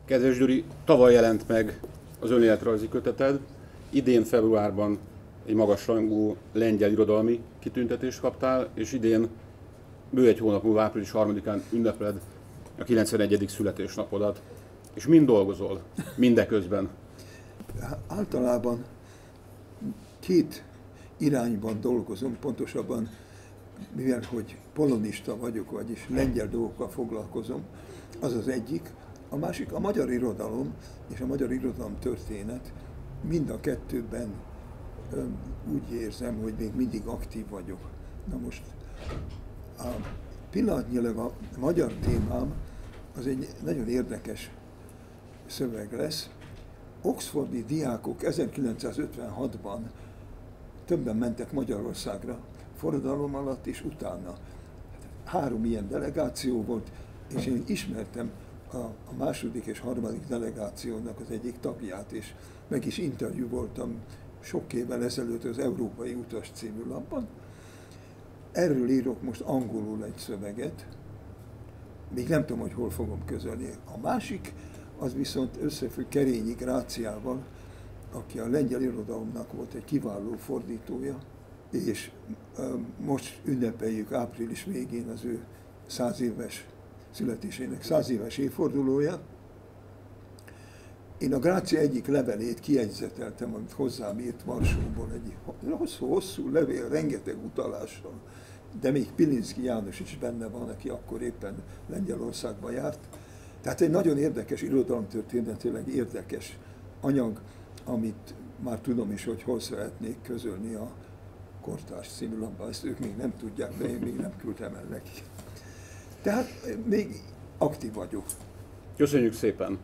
Kedves Gyuri, tavaly jelent meg az önéletrajzi köteted, idén februárban egy magasrangú lengyel irodalmi kitüntetést kaptál, és idén bő egy hónap múlva, április 3-án ünnepled a 91. születésnapodat. És mind dolgozol, mindeközben. Általában két irányban dolgozom, pontosabban, mivel hogy polonista vagyok, vagyis lengyel dolgokkal foglalkozom, az az egyik. A másik a magyar irodalom és a magyar irodalom történet. Mind a kettőben úgy érzem, hogy még mindig aktív vagyok. Na most pillanatnyilag a magyar témám az egy nagyon érdekes szöveg lesz. Oxfordi diákok 1956-ban többen mentek Magyarországra, forradalom alatt és utána. 3 ilyen delegáció volt, és én ismertem a második és harmadik delegációnak az egyik tagját, és meg is interjú voltam sok évvel ezelőtt az Európai Utas című lapban. Erről írok most angolul egy szöveget, még nem tudom, hogy hol fogom közölni. A másik, az viszont összefügg Kerényi Gráciával, aki a lengyel irodalomnak volt egy kiváló fordítója, és most ünnepeljük április végén az ő 100 éves születésének 100 éves évfordulója. Én a Grácia egyik levelét kijegyzeteltem, amit hozzám írt Varsóból, egy hosszú levél, rengeteg utalással, de még Pilinszky János is benne van, aki akkor éppen Lengyelországba járt. Tehát egy nagyon érdekes, irodalomtörténetileg érdekes anyag, amit már tudom is, hogy hol szeretnék közölni a Kortárs című lapban. Ezt ők még nem tudják, de én még nem küldtem el nekik. Tehát még aktív vagyok. Köszönjük szépen!